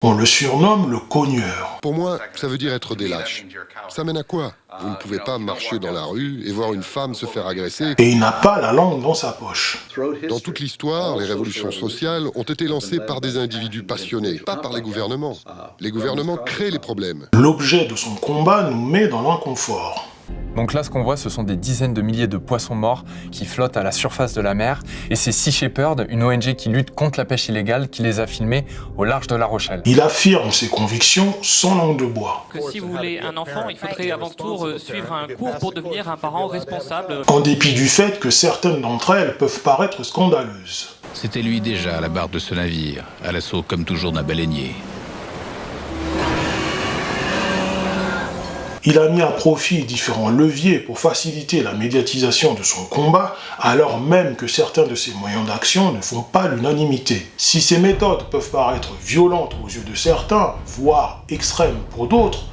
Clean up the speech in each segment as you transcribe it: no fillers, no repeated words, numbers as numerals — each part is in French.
On le surnomme le cogneur. Pour moi, ça veut dire être des lâches. Ça mène à quoi? Vous ne pouvez pas marcher dans la rue et voir une femme se faire agresser. Et il n'a pas la langue dans sa poche. Dans toute l'histoire, les révolutions sociales ont été lancées par des individus passionnés, pas par les gouvernements. Les gouvernements créent les problèmes. L'objet de son combat nous met dans l'inconfort. Donc là, ce qu'on voit, ce sont des dizaines de milliers de poissons morts qui flottent à la surface de la mer. Et c'est Sea Shepherd, une ONG qui lutte contre la pêche illégale, qui les a filmés au large de La Rochelle. Il affirme ses convictions sans langue de bois. Que si vous voulez un enfant, il faudrait avant tout suivre un cours pour devenir un parent responsable. En dépit du fait que certaines d'entre elles peuvent paraître scandaleuses. C'était lui déjà à la barre de ce navire, à l'assaut comme toujours d'un baleinier. Il a mis à profit différents leviers pour faciliter la médiatisation de son combat, alors même que certains de ses moyens d'action ne font pas l'unanimité. Si ces méthodes peuvent paraître violentes aux yeux de certains, voire extrêmes pour d'autres,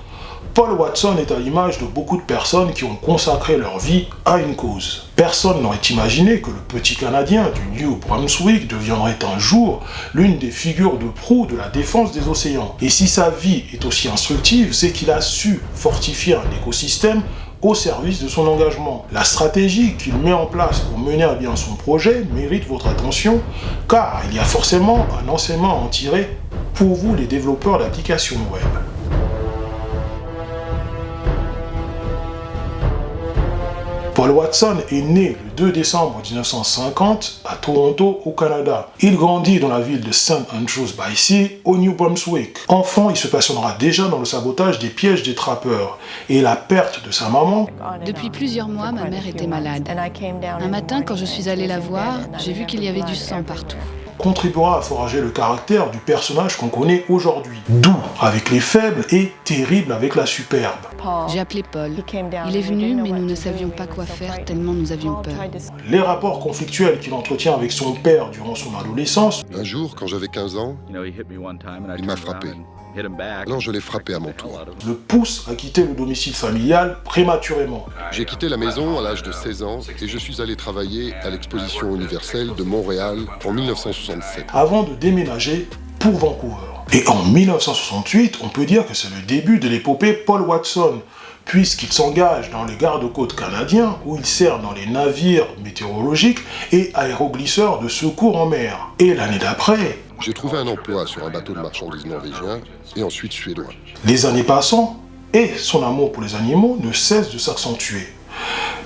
Paul Watson est à l'image de beaucoup de personnes qui ont consacré leur vie à une cause. Personne n'aurait imaginé que le petit Canadien du New Brunswick deviendrait un jour l'une des figures de proue de la défense des océans. Et si sa vie est aussi instructive, c'est qu'il a su fortifier un écosystème au service de son engagement. La stratégie qu'il met en place pour mener à bien son projet mérite votre attention, car il y a forcément un enseignement à en tirer pour vous les développeurs d'applications web. Paul Watson est né le 2 décembre 1950 à Toronto, au Canada. Il grandit dans la ville de St. Andrews-by-Sea, au New Brunswick. Enfant, il se passionnera déjà dans le sabotage des pièges des trappeurs et la perte de sa maman. Depuis plusieurs mois, ma mère était malade. Un matin, quand je suis allée la voir, j'ai vu qu'il y avait du sang partout. Contribuera à forager le caractère du personnage qu'on connaît aujourd'hui. Doux avec les faibles et terrible avec la superbe. J'ai appelé Paul. Il est venu, mais nous ne savions pas quoi faire tellement nous avions peur. Les rapports conflictuels qu'il entretient avec son père durant son adolescence. Un jour, quand j'avais 15 ans, il m'a frappé. Alors je l'ai frappé à mon tour. Le pousse à quitter le domicile familial prématurément. J'ai quitté la maison à l'âge de 16 ans et je suis allé travailler à l'exposition universelle de Montréal en 1967. Avant de déménager pour Vancouver. Et en 1968, on peut dire que c'est le début de l'épopée Paul Watson, puisqu'il s'engage dans les gardes-côtes canadiens où il sert dans les navires météorologiques et aéroglisseurs de secours en mer. Et l'année d'après, j'ai trouvé un emploi sur un bateau de marchandises norvégien et ensuite suédois. Les années passant, et son amour pour les animaux ne cesse de s'accentuer.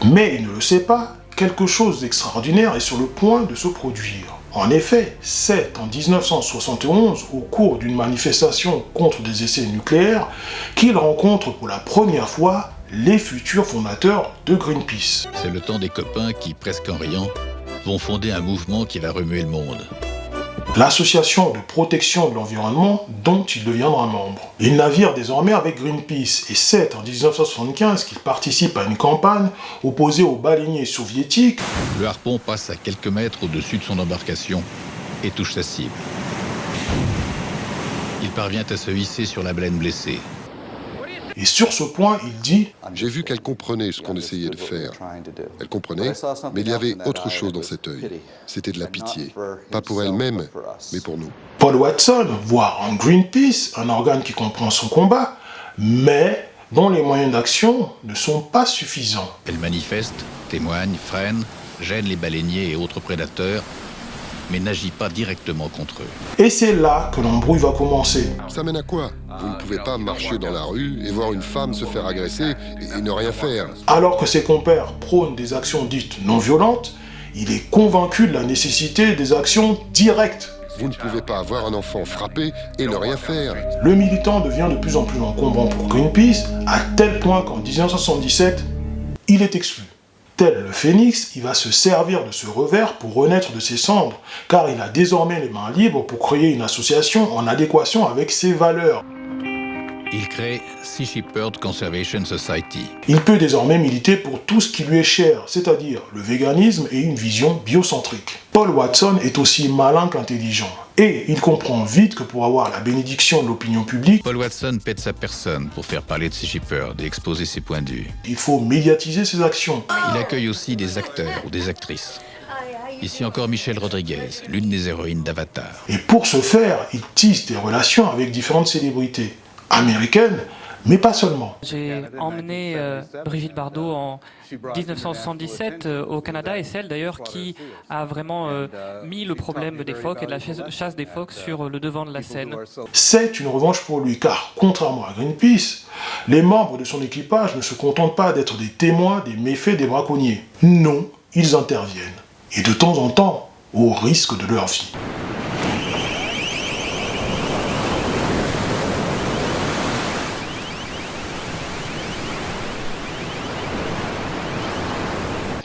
Mais il ne le sait pas, quelque chose d'extraordinaire est sur le point de se produire. En effet, c'est en 1971, au cours d'une manifestation contre des essais nucléaires, qu'il rencontre pour la première fois les futurs fondateurs de Greenpeace. C'est le temps des copains qui, presque en riant, vont fonder un mouvement qui va remuer le monde. L'association de protection de l'environnement dont il deviendra membre. Il navigue désormais avec Greenpeace et c'est en 1975 qu'il participe à une campagne opposée aux baleiniers soviétiques. Le harpon passe à quelques mètres au-dessus de son embarcation et touche sa cible. Il parvient à se hisser sur la baleine blessée. Et sur ce point, il dit « J'ai vu qu'elle comprenait ce qu'on essayait de faire. Elle comprenait, mais il y avait autre chose dans cet œil. C'était de la pitié. Pas pour elle-même, mais pour nous. » Paul Watson voit en Greenpeace un organe qui comprend son combat, mais dont les moyens d'action ne sont pas suffisants. Elle manifeste, témoigne, freine, gêne les baleiniers et autres prédateurs, mais n'agit pas directement contre eux. Et c'est là que l'embrouille va commencer. Ça mène à quoi? Vous ne pouvez pas marcher dans la rue et voir une femme se faire agresser et ne rien faire. Alors que ses compères prônent des actions dites non violentes, il est convaincu de la nécessité des actions directes. Vous ne pouvez pas avoir un enfant frappé et ne rien faire. Le militant devient de plus en plus encombrant pour Greenpeace, à tel point qu'en 1977, il est exclu. Tel le phénix, il va se servir de ce revers pour renaître de ses cendres, car il a désormais les mains libres pour créer une association en adéquation avec ses valeurs. Il crée Sea Shepherd Conservation Society. Il peut désormais militer pour tout ce qui lui est cher, c'est-à-dire le véganisme et une vision biocentrique. Paul Watson est aussi malin qu'intelligent, et il comprend vite que pour avoir la bénédiction de l'opinion publique, Paul Watson pète sa personne pour faire parler de Sea Shepherd et exposer ses points de vue. il faut médiatiser ses actions. Il accueille aussi des acteurs ou des actrices. Ici encore Michelle Rodriguez, l'une des héroïnes d'Avatar. Et pour ce faire, il tisse des relations avec différentes célébrités américaines, mais pas seulement. J'ai emmené Brigitte Bardot en 1977 au Canada, et c'est elle d'ailleurs qui a vraiment mis le problème des phoques et de la chasse des phoques sur le devant de la scène. C'est une revanche pour lui, car contrairement à Greenpeace, les membres de son équipage ne se contentent pas d'être des témoins des méfaits des braconniers. Non, ils interviennent, et de temps en temps, au risque de leur vie.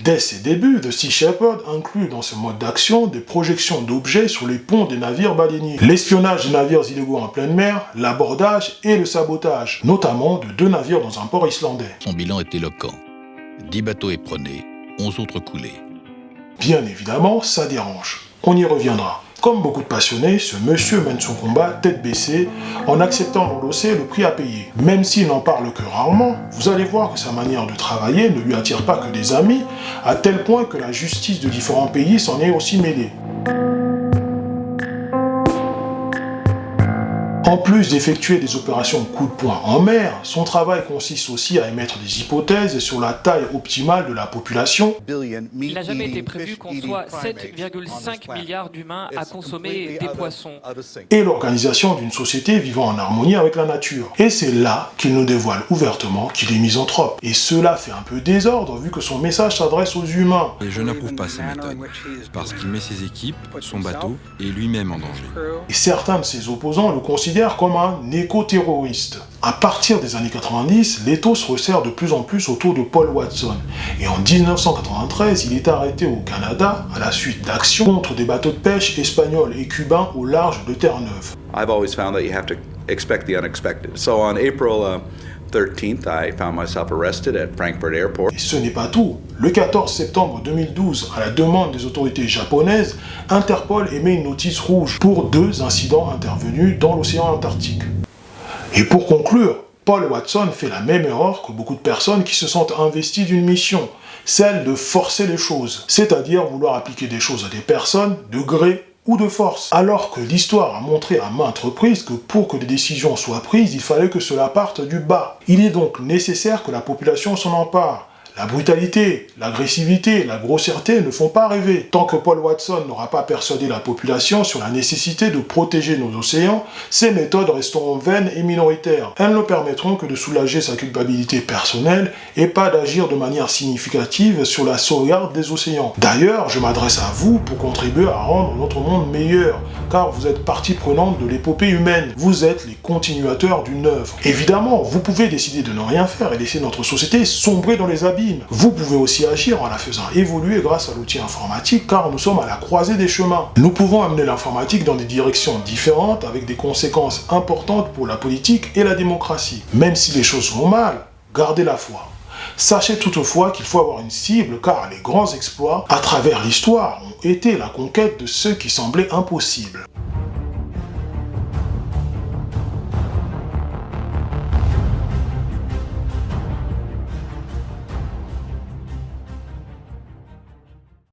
Dès ses débuts, The Sea Shepherd inclut dans ce mode d'action des projections d'objets sur les ponts des navires baleiniers, l'espionnage des navires illégaux en pleine mer, l'abordage et le sabotage, notamment de 2 navires dans un port islandais. Son bilan est éloquent. 10 bateaux éperonnés, 11 autres coulés. Bien évidemment, ça dérange. On y reviendra. Comme beaucoup de passionnés, ce monsieur mène son combat tête baissée, en acceptant d'endosser le prix à payer. Même s'il n'en parle que rarement, vous allez voir que sa manière de travailler ne lui attire pas que des amis, à tel point que la justice de différents pays s'en est aussi mêlée. En plus d'effectuer des opérations coup de poing en mer, son travail consiste aussi à émettre des hypothèses sur la taille optimale de la population. Il n'a jamais été prévu qu'on soit 7,5 milliards d'humains à consommer des poissons. Et l'organisation d'une société vivant en harmonie avec la nature. Et c'est là qu'il nous dévoile ouvertement qu'il est misanthrope. Et cela fait un peu désordre vu que son message s'adresse aux humains. Et je n'approuve pas ces méthodes, parce qu'il met ses équipes, son bateau et lui-même en danger. Et certains de ses opposants le considèrent comme un éco-terroriste. À partir des années 90, l'étau se resserre de plus en plus autour de Paul Watson. Et en 1993, il est arrêté au Canada à la suite d'actions contre des bateaux de pêche espagnols et cubains au large de Terre-Neuve. I've always found that you have to expect the unexpected. So on April 13th, I found myself arrested at Frankfurt Airport. Et ce n'est pas tout. Le 14 septembre 2012, à la demande des autorités japonaises, Interpol émet une notice rouge pour 2 incidents intervenus dans l'océan Antarctique. Et pour conclure, Paul Watson fait la même erreur que beaucoup de personnes qui se sentent investies d'une mission, celle de forcer les choses, c'est-à-dire vouloir appliquer des choses à des personnes de gré ou de force. Alors que l'histoire a montré à maintes reprises que pour que des décisions soient prises, il fallait que cela parte du bas. Il est donc nécessaire que la population s'en empare. La brutalité, l'agressivité, la grossièreté ne font pas rêver. Tant que Paul Watson n'aura pas persuadé la population sur la nécessité de protéger nos océans, ces méthodes resteront vaines et minoritaires. Elles ne permettront que de soulager sa culpabilité personnelle et pas d'agir de manière significative sur la sauvegarde des océans. D'ailleurs, je m'adresse à vous pour contribuer à rendre notre monde meilleur, car vous êtes partie prenante de l'épopée humaine. Vous êtes les continuateurs d'une œuvre. Évidemment, vous pouvez décider de ne rien faire et laisser notre société sombrer dans les abîmes. Vous pouvez aussi agir en la faisant évoluer grâce à l'outil informatique, car nous sommes à la croisée des chemins. Nous pouvons amener l'informatique dans des directions différentes avec des conséquences importantes pour la politique et la démocratie. Même si les choses vont mal, gardez la foi. Sachez toutefois qu'il faut avoir une cible, car les grands exploits à travers l'histoire ont été la conquête de ceux qui semblaient impossibles.